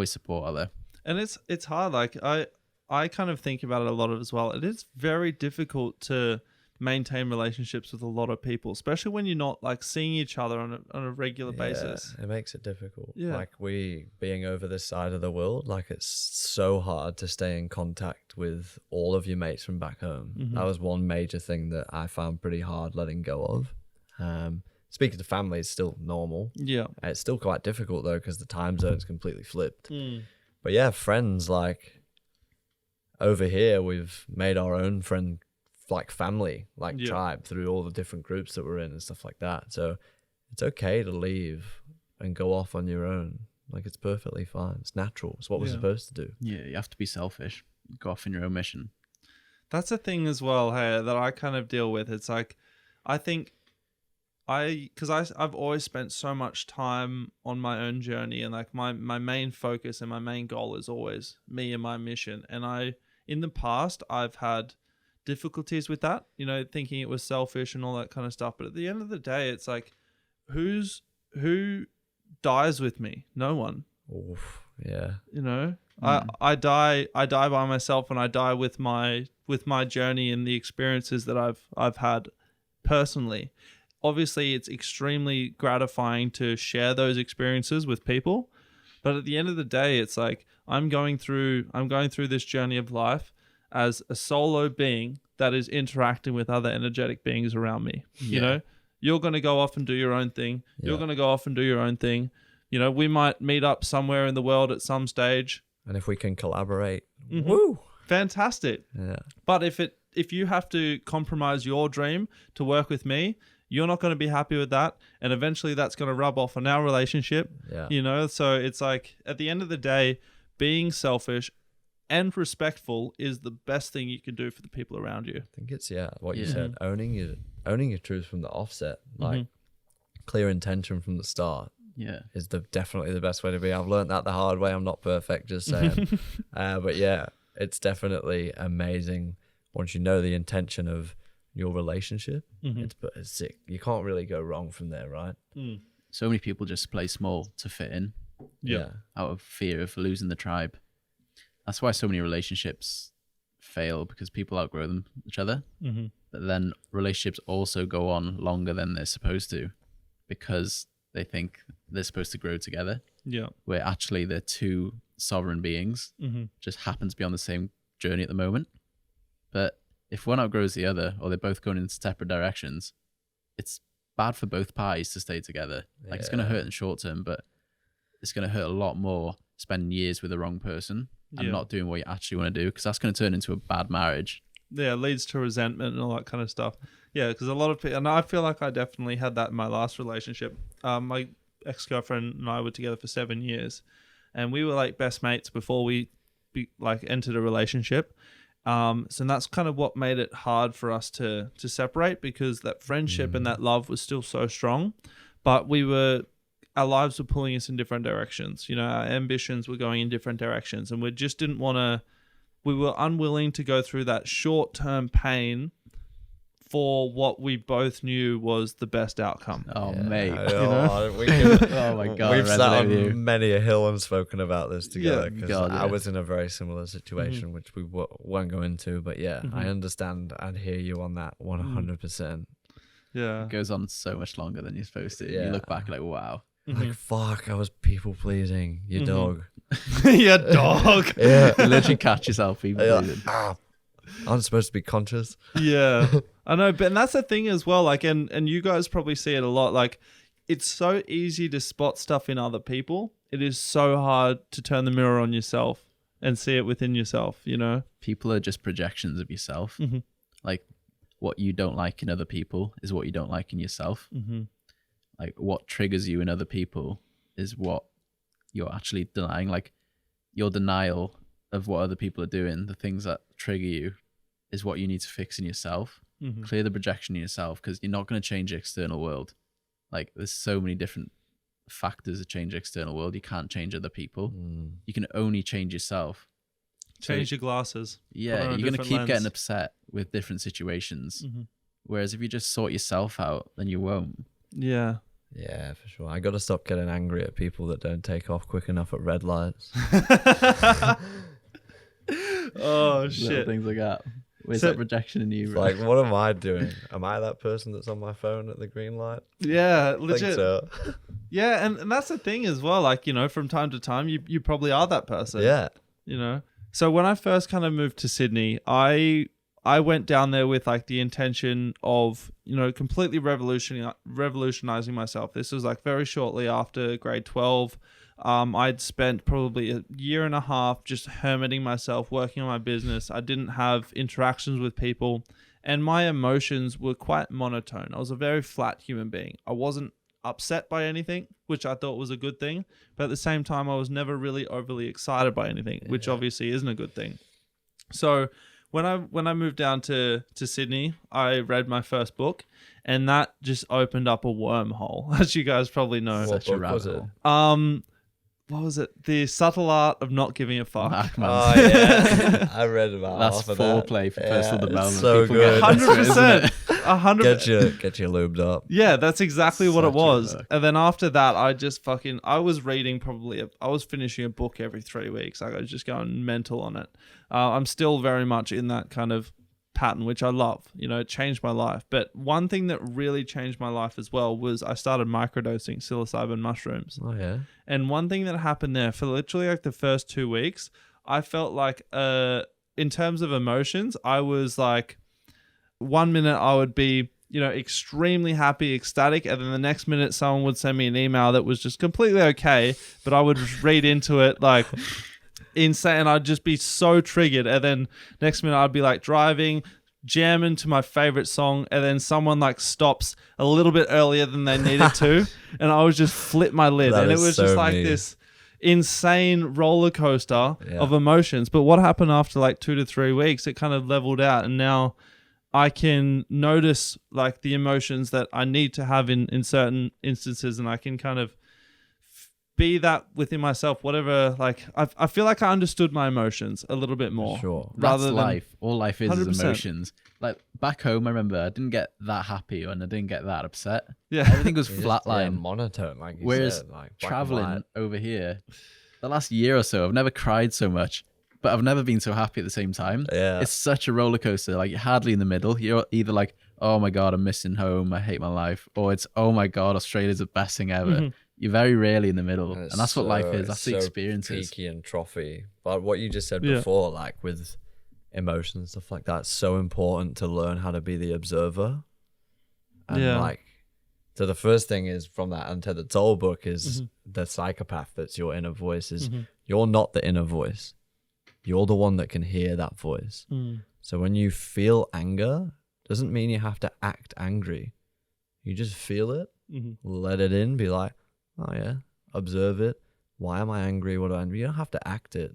support out there. And it's hard. Like I kind of think about it a lot as well. It is very difficult to maintain relationships with a lot of people, especially when you're not like seeing each other on a regular basis. It makes it difficult. Like, we being over this side of the world, like it's so hard to stay in contact with all of your mates from back home. That was one major thing that I found pretty hard letting go of. Speaking to family is still normal. It's still quite difficult though, because the time zone's completely flipped. But yeah, friends, like over here, we've made our own friend, like family, like tribe, through all the different groups that we're in and stuff like that. So it's okay to leave and go off on your own. Like, it's perfectly fine. It's natural. It's what we're supposed to do. Yeah, you have to be selfish. Go off in your own mission. That's a thing as well, hey, that I kind of deal with. It's like, I think because I've always spent so much time on my own journey, and like my main focus and my main goal is always me and my mission. And in the past, I've had difficulties with that, you know, thinking it was selfish and all that kind of stuff. But at the end of the day, it's like, who dies with me? No one. Oof, yeah. You know, I die by myself, and I die with my journey and the experiences that I've had personally. Obviously, it's extremely gratifying to share those experiences with people, but at the end of the day, it's like I'm going through this journey of life as a solo being that is interacting with other energetic beings around me. Yeah. You know, you're going to go off and do your own thing. Yeah. You're going to go off and do your own thing. You know, we might meet up somewhere in the world at some stage. And if we can collaborate, woo, fantastic. Yeah. But if you have to compromise your dream to work with me, you're not going to be happy with that. And eventually that's going to rub off on our relationship. Yeah. You know, so it's like, at the end of the day, being selfish and respectful is the best thing you can do for the people around you. I think it's, what you said, owning your truth from the offset, like clear intention from the start. Yeah, is definitely the best way to be. I've learned that the hard way. I'm not perfect, just saying. But yeah, it's definitely amazing once you know the intention of your relationship. It's sick. You can't really go wrong from there, right? So many people just play small to fit in. Yeah. Out of fear of losing the tribe. That's why so many relationships fail, because people outgrow each other. But then relationships also go on longer than they're supposed to, because they think they're supposed to grow together. Yeah. Where actually they're two sovereign beings, just happen to be on the same journey at the moment. But if one outgrows the other, or they're both going in separate directions, it's bad for both parties to stay together. Like, it's going to hurt in the short term, but it's going to hurt a lot more spending years with the wrong person and not doing what you actually want to do, because that's going to turn into a bad marriage. Yeah, it leads to resentment and all that kind of stuff. Yeah, because a lot of people, and I feel like I definitely had that in my last relationship. My ex-girlfriend and I were together for 7 years, and we were like best mates before we entered a relationship. So that's kind of what made it hard for us to separate, because that friendship and that love was still so strong, but our lives were pulling us in different directions. You know, our ambitions were going in different directions, and we just didn't want to. We were unwilling to go through that short-term pain for what we both knew was the best outcome. Oh, mate. Oh my God. We've sat on many a hill and spoken about this together, because God, I was in a very similar situation, which we won't go into. But yeah, I understand and hear you on that 100%. Yeah. It goes on so much longer than you're supposed to. Yeah. You look back like, wow. Like, fuck, I was people pleasing. Your dog. Your dog. Yeah. You literally catch yourself people pleasing. I'm supposed to be conscious. Yeah. I know, but and that's the thing as well. Like, and you guys probably see it a lot. Like, it's so easy to spot stuff in other people. It is so hard to turn the mirror on yourself and see it within yourself, you know? People are just projections of yourself. Like, what you don't like in other people is what you don't like in yourself. Like, what triggers you in other people is what you're actually denying. Like, your denial of what other people are doing, the things that trigger you, is what you need to fix in yourself. Clear the projection in yourself, because you're not going to change the external world. Like, there's so many different factors that change the external world. You can't change other people. You can only change yourself. Change your glasses. Yeah, you're going to keep getting upset with different situations. Whereas if you just sort yourself out, then you won't. Yeah. Yeah, for sure. I got to stop getting angry at people that don't take off quick enough at red lights. Oh, shit. Little things like that. Where's that projection in you? Like, what am I doing? Am I that person that's on my phone at the green light? Yeah, legit. I think so. Yeah, and that's the thing as well. Like, you know, from time to time, you probably are that person. Yeah. You know? So when I first kind of moved to Sydney, I went down there with like the intention of, you know, completely revolutionizing myself. This was like very shortly after grade 12. I'd spent probably a year and a half just hermiting myself, working on my business. I didn't have interactions with people, and my emotions were quite monotone. I was a very flat human being. I wasn't upset by anything, which I thought was a good thing. But at the same time, I was never really overly excited by anything, which obviously isn't a good thing. So when I moved down to Sydney, I read my first book, and that just opened up a wormhole, as you guys probably know. What book was it? What was it? The Subtle Art of Not Giving a Fuck. Oh yeah, I read about That's half of foreplay for personal development. So People good. get into it, isn't 100%. it? 100%. Get you lubed up. Yeah, that's exactly what it Such a was. book. And then after that, I was reading I was finishing a book every 3 weeks. Like, I was just going mental on it. I'm still very much in that kind of pattern, which I love. You know, it changed my life. But one thing that really changed my life as well was I started microdosing psilocybin mushrooms. Oh yeah. And one thing that happened there for literally like the first 2 weeks, I felt like in terms of emotions, I was like, 1 minute I would be, you know, extremely happy, ecstatic, and then the next minute someone would send me an email that was just completely okay, but I would read into it like insane, and I'd just be so triggered. And then next minute I'd be like driving, jamming to my favorite song, and then someone like stops a little bit earlier than they needed to, and I was just flip my lid. That And it is was so just like me. this insane roller coaster Yeah. of emotions. But what happened after like 2 to 3 weeks, it kind of leveled out, and now I can notice like the emotions that I need to have in certain instances, and I can kind of be that within myself, whatever. Like, I feel like I understood my emotions a little bit more. Sure. That's than life. All life is 100%. emotions. Like back home, I remember I didn't get that happy and I didn't get that upset. Yeah. Everything was You just, yeah, flatline. monotone, like you Whereas said, like black and traveling white. over here, the last year or so, I've never cried so much, but I've never been so happy at the same time. Yeah. It's such a roller coaster. Like, you're hardly in the middle. You're either like, oh my God, I'm missing home, I hate my life, or it's, oh my God, Australia's the best thing ever. Mhm. You're very rarely in the middle. And And that's what life is. it's That's the so experiences. peaky and trophy. But what you just said Yeah. before, like with emotions and stuff like that, it's so important to learn how to be the observer. And Yeah. like, so the first thing is from that Untethered Soul book is Mm-hmm. the psychopath that's your inner voice is you're not the inner voice. You're the one that can hear that voice. Mm. So when you feel anger, doesn't mean you have to act angry. You just feel it, Mhm. let it in, be like, oh yeah, observe it. Why am I angry? What do I? You don't have to act it.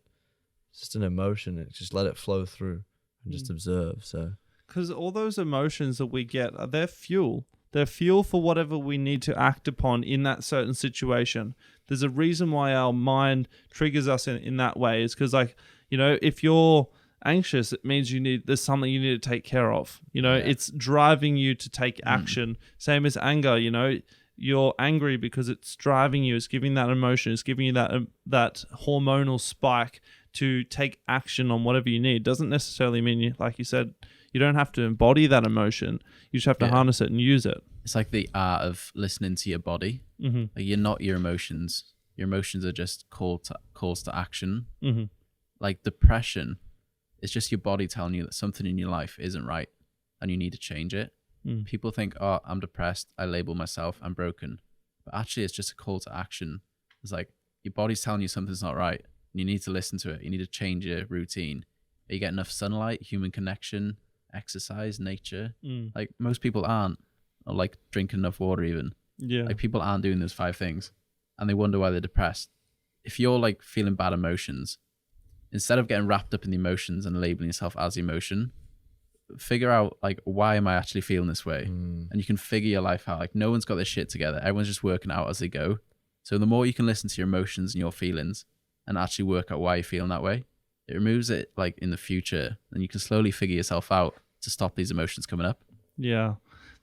It's just an emotion. It's just let it flow through and just observe. So Because all those emotions that we get, they're fuel. They're fuel for whatever we need to act upon in that certain situation. There's a reason why our mind triggers us in that way. Is because, like, you know, if you're anxious, it means there's something you need to take care of. You know, it's driving you to take action. Same as anger, you know, you're angry because it's driving you. It's giving that emotion. It's giving you that hormonal spike to take action on whatever you need. Doesn't necessarily mean you, like you said, you don't have to embody that emotion. You just have to harness it and use it. It's like the art of listening to your body. Mm-hmm. Like, you're not your emotions. Your emotions are just calls to action. Mm-hmm. Like depression, it's just your body telling you that something in your life isn't right and you need to change it. People think, oh, I'm depressed, I label myself, I'm broken. But actually, it's just a call to action. It's like your body's telling you something's not right, and you need to listen to it. You need to change your routine. You get enough sunlight, human connection, exercise, nature. Like, most people aren't, or like drinking enough water even. Yeah. Like, people aren't doing those 5 things, and they wonder why they're depressed. If you're like feeling bad emotions, instead of getting wrapped up in the emotions and labeling yourself as emotion, figure out, like, why am I actually feeling this way? And you can figure your life out. Like, no one's got their shit together. Everyone's just working out as they go. So the more you can listen to your emotions and your feelings and actually work out why you're feeling that way, it removes it, like, in the future, and you can slowly figure yourself out to stop these emotions coming up. Yeah,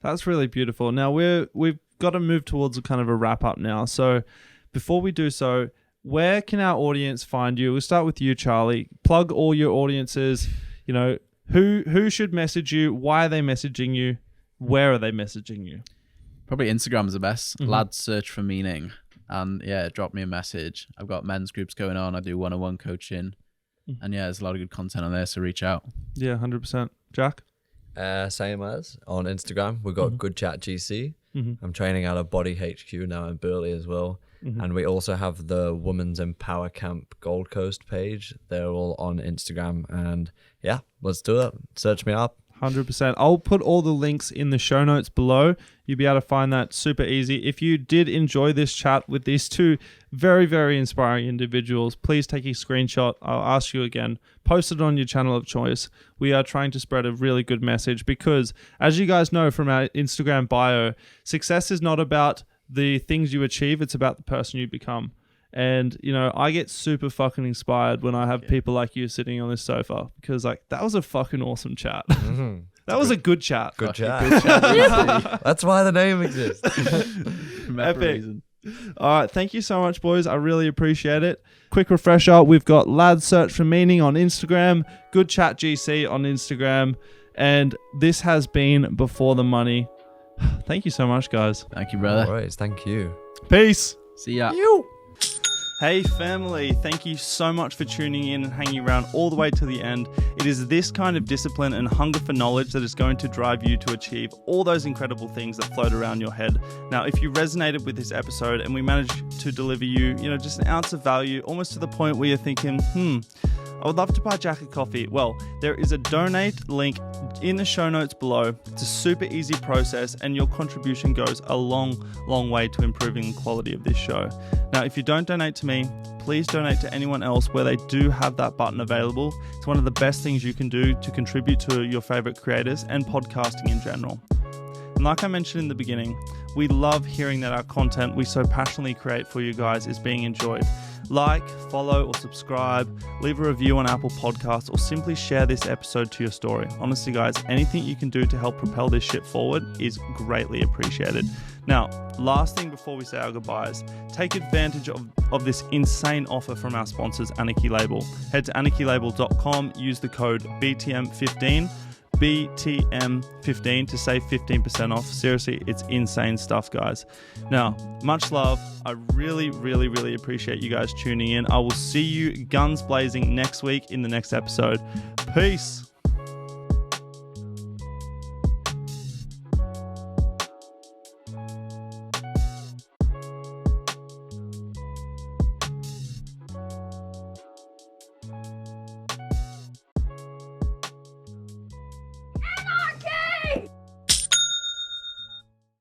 that's really beautiful. Now we've got to move towards a kind of a wrap up now. So before we do so, where can our audience find you? We'll start with you, Charlie. Plug all your audiences. You know, who should message you? Why are they messaging you? Where are they messaging you? Probably Instagram's the best. Lads search for meaning. And yeah, drop me a message. I've got men's groups going on. I do one-on-one coaching. And yeah, there's a lot of good content on there, so reach out. Yeah, 100%. Jack? same as on Instagram. We've got Good Chat GC. I'm training out of Body HQ now in Burley as well. And we also have the Women's Empower Camp Gold Coast page. They're all on Instagram. And yeah, let's do it. Search me up. 100%. I'll put all the links in the show notes below. You'll be able to find that super easy. If you did enjoy this chat with these two very, very inspiring individuals, please take a screenshot. I'll ask you again. Post it on your channel of choice. We are trying to spread a really good message because, as you guys know from our Instagram bio, success is not about the things you achieve. It's about the person you become. And, you know, I get super fucking inspired when I have people like you sitting on this sofa because, like, that was a fucking awesome chat. Mm-hmm. That was a good chat. Good chat. That's why the name exists. Epic. All right. Thank you so much, boys. I really appreciate it. Quick refresher. We've got Lads Search for Meaning on Instagram, Good Chat GC on Instagram. And this has been Before the Money. Thank you so much, guys. Thank you, brother. All right. Thank you. Peace. See ya. Hey family, thank you so much for tuning in and hanging around all the way to the end. It is this kind of discipline and hunger for knowledge that is going to drive you to achieve all those incredible things that float around your head. Now, if you resonated with this episode and we managed to deliver you, just an ounce of value, almost to the point where you're thinking, I would love to buy Jack a coffee. Well, there is a donate link in the show notes below. It's a super easy process and your contribution goes a long, long way to improving the quality of this show. Now, if you don't donate to me, please donate to anyone else where they do have that button available. It's one of the best things you can do to contribute to your favorite creators and podcasting in general. And like I mentioned in the beginning, we love hearing that our content we so passionately create for you guys is being enjoyed. Like, follow, or subscribe, leave a review on Apple Podcasts, or simply share this episode to your story. Honestly, guys, anything you can do to help propel this shit forward is greatly appreciated. Now, last thing before we say our goodbyes, take advantage of this insane offer from our sponsors, Anarchy Label. Head to anarchylabel.com, use the code BTM15. BTM15 to save 15% off. Seriously, it's insane stuff, guys. Now, much love. I really, really, really appreciate you guys tuning in. I will see you guns blazing next week in the next episode. Peace.